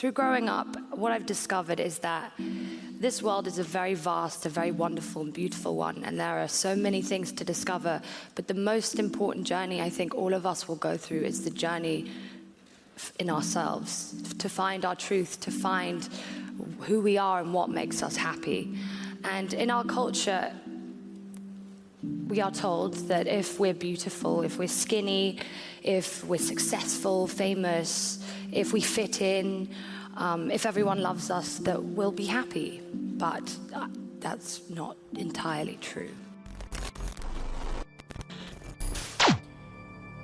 Through growing up, what I've discovered is that this world is a very vast, a very wonderful and beautiful one, and there are so many things to discover, but the most important journey I think all of us will go through is the journey in ourselves, to find our truth, to find who we are and what makes us happy. And in our culture, we are told that if we're beautiful, if we're skinny, if we're successful, famous, if we fit in, if everyone loves us, that we'll be happy. But that's not entirely true.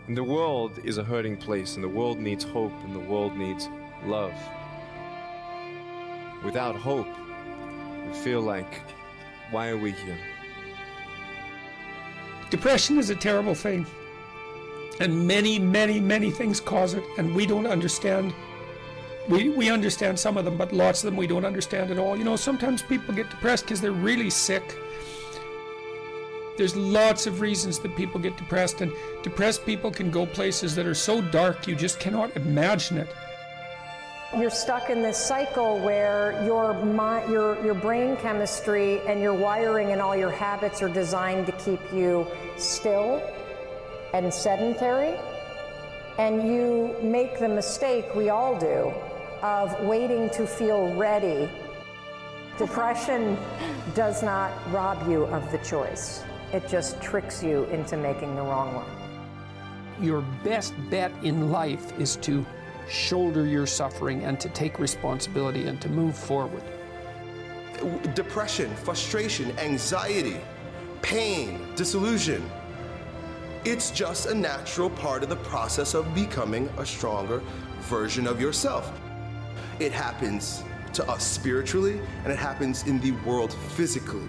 And the world is a hurting place, and the world needs hope, and the world needs love. Without hope, we feel like, why are we here? Depression is a terrible thing, and many things cause it, and we don't understand. We understand some of them, but lots of them we don't understand at all. You know, sometimes people get depressed because they're really sick. There's lots of reasons that people get depressed, and depressed people can go places that are so dark you just cannot imagine it. You're stuck in this cycle where your brain chemistry and your wiring and all your habits are designed to keep you still and sedentary, and you make the mistake, we all do, of waiting to feel ready. Depression does not rob you of the choice. It just tricks you into making the wrong one. Your best bet in life is to shoulder your suffering and to take responsibility and to move forward. Depression, frustration, anxiety, pain, disillusion. It's just a natural part of the process of becoming a stronger version of yourself. It happens to us spiritually, and it happens in the world physically.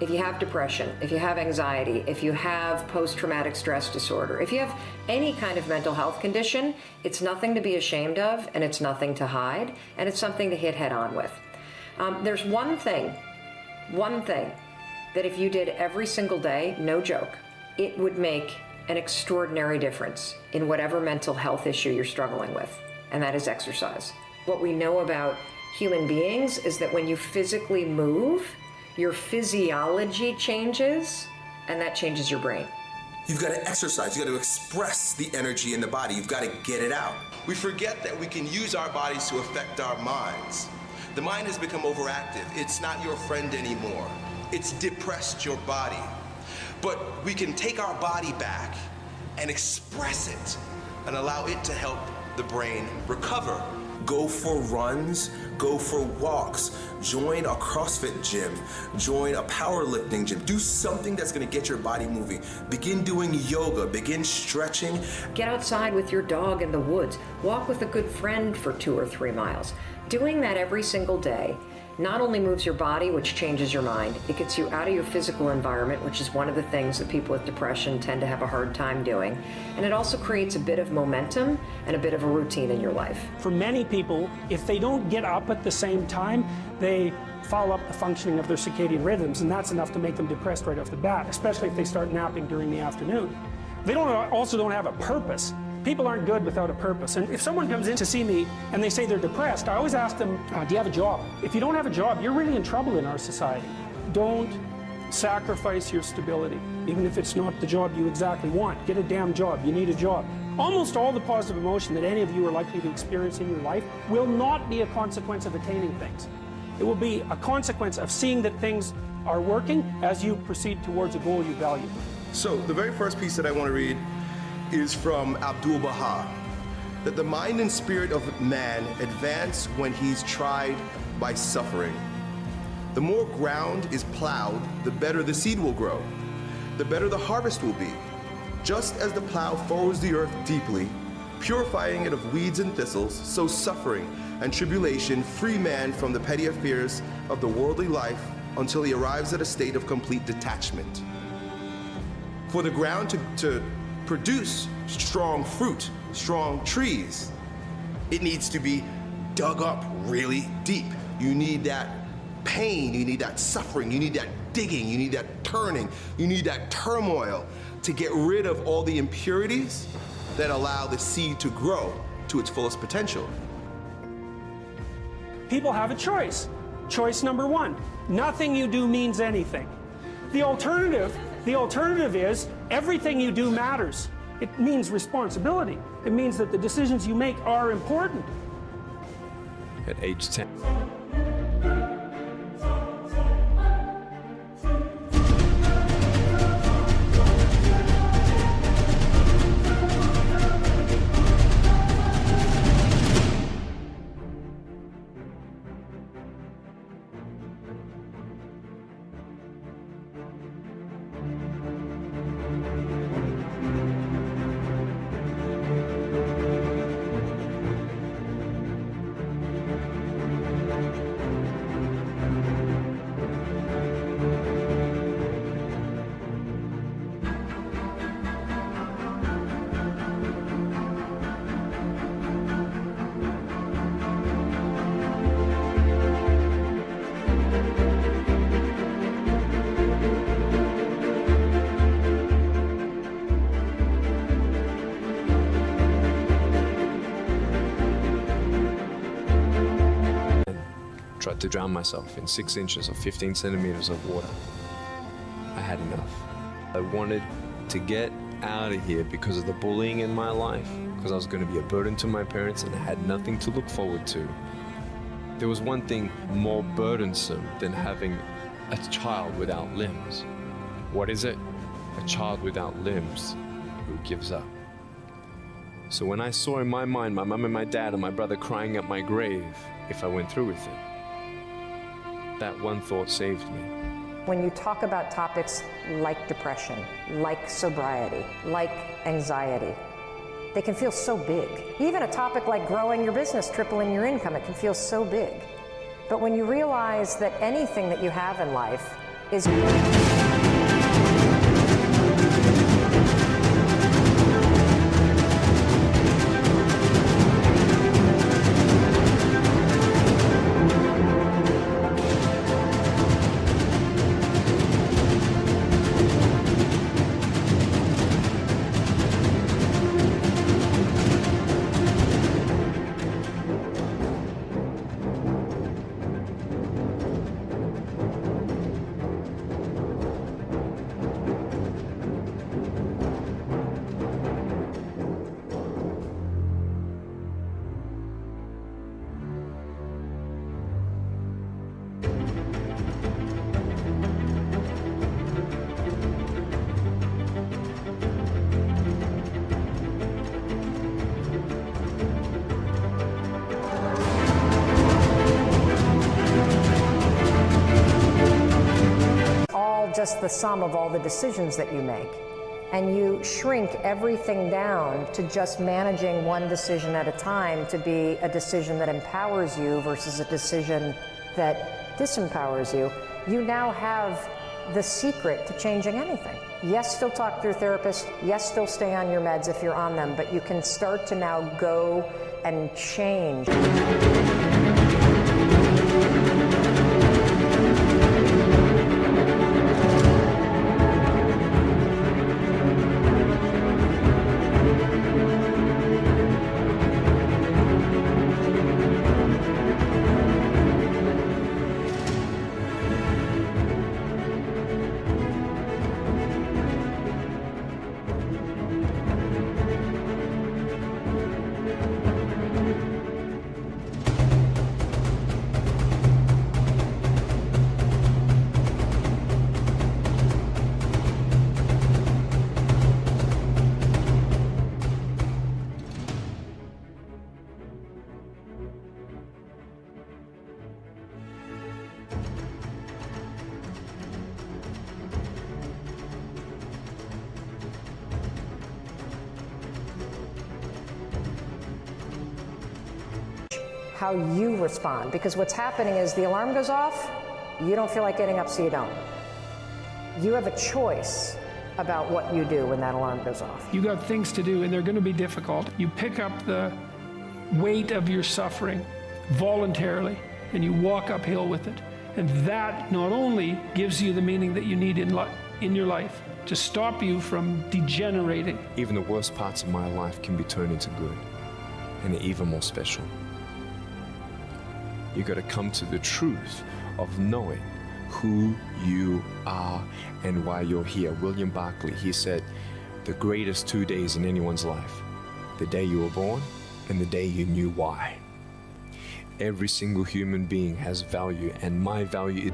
If you have depression, if you have anxiety, if you have post-traumatic stress disorder, if you have any kind of mental health condition, it's nothing to be ashamed of, and it's nothing to hide, and it's something to hit head on with. There's one thing that if you did every single day, no joke, it would make an extraordinary difference in whatever mental health issue you're struggling with, and that is exercise. What we know about human beings is that when you physically move, your physiology changes, and that changes your brain. You've got to exercise, you've got to express the energy in the body, you've got to get it out. We forget that we can use our bodies to affect our minds. The mind has become overactive. It's not your friend anymore. It's depressed your body. But we can take our body back and express it and allow it to help the brain recover. Go for runs, go for walks, join a CrossFit gym, join a powerlifting gym. Do something that's gonna get your body moving. Begin doing yoga, begin stretching. Get outside with your dog in the woods. Walk with a good friend for 2 or 3 miles. Doing that every single day not only moves your body, which changes your mind, it gets you out of your physical environment, which is one of the things that people with depression tend to have a hard time doing. And it also creates a bit of momentum and a bit of a routine in your life. For many people, if they don't get up at the same time, they foul up the functioning of their circadian rhythms, and that's enough to make them depressed right off the bat, especially if they start napping during the afternoon. They also don't have a purpose. People aren't good without a purpose. And if someone comes in to see me and they say they're depressed, I always ask them, do you have a job? If you don't have a job, you're really in trouble in our society. Don't sacrifice your stability, even if it's not the job you exactly want. Get a damn job. You need a job. Almost all the positive emotion that any of you are likely to experience in your life will not be a consequence of attaining things. It will be a consequence of seeing that things are working as you proceed towards a goal you value. So the very first piece that I want to read is from Abdu'l-Baha, that the mind and spirit of man advance when he's tried by suffering. The more ground is plowed, the better the seed will grow, the better the harvest will be. Just as the plow furrows the earth deeply, purifying it of weeds and thistles, so suffering and tribulation free man from the petty affairs of the worldly life until he arrives at a state of complete detachment. For the ground to produce strong fruit, strong trees, it needs to be dug up really deep. You need that pain, you need that suffering, you need that digging, you need that turning, you need that turmoil to get rid of all the impurities that allow the seed to grow to its fullest potential. people have a choice. Choice number one, nothing you do means anything. The alternative is everything you do matters. It means responsibility. It means that the decisions you make are important. At age 10. Tried to drown myself in 6 inches or 15 centimeters of water. I had enough. I wanted to get out of here because of the bullying in my life, because I was going to be a burden to my parents and I had nothing to look forward to. There was one thing more burdensome than having a child without limbs. What is it? A child without limbs who gives up. So when I saw in my mind my mom and my dad and my brother crying at my grave if I went through with it, that one thought saved me. When you talk about topics like depression, like sobriety, like anxiety, they can feel so big. Even a topic like growing your business, tripling your income, it can feel so big. But when you realize that anything that you have in life is just the sum of all the decisions that you make. And you shrink everything down to just managing one decision at a time to be a decision that empowers you versus a decision that disempowers you. You now have the secret to changing anything. Yes, still talk to your therapist. Yes, still stay on your meds if you're on them, but you can start to now go and change. How you respond, because what's happening is the alarm goes off, you don't feel like getting up, so you don't. You have a choice about what you do when that alarm goes off. You got things to do and they're going to be difficult. You pick up the weight of your suffering voluntarily and you walk uphill with it. And that not only gives you the meaning that you need in your life to stop you from degenerating. Even the worst parts of my life can be turned into good and even more special. You got to come to the truth of knowing who you are and why you're here. William Barclay, he said, the greatest 2 days in anyone's life, the day you were born and the day you knew why. Every single human being has value, and my value is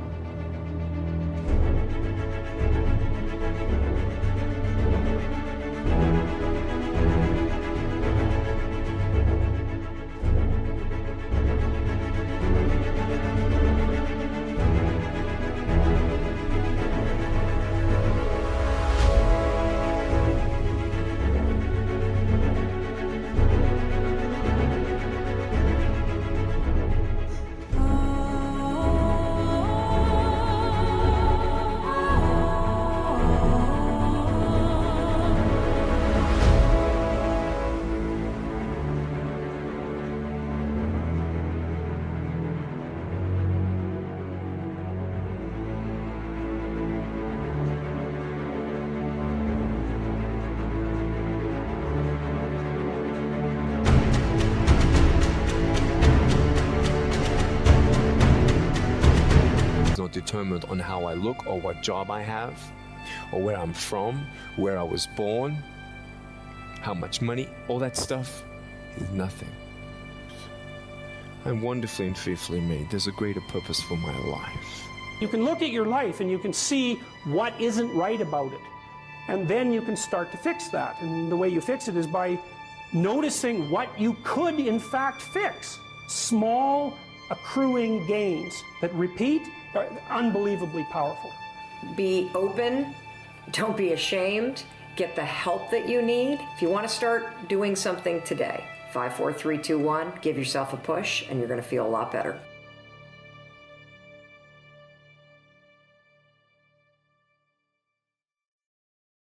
not determined on how I look or what job I have or where I'm from, where I was born, how much money, all that stuff is nothing. I'm wonderfully and fearfully made. There's a greater purpose for my life. You can look at your life and you can see what isn't right about it. And then you can start to fix that. And the way you fix it is by noticing what you could in fact fix. Small accruing gains that repeat are unbelievably powerful. Be open, don't be ashamed, get the help that you need. If you want to start doing something today, 5, 4, 3, 2, 1, give yourself a push and you're going to feel a lot better.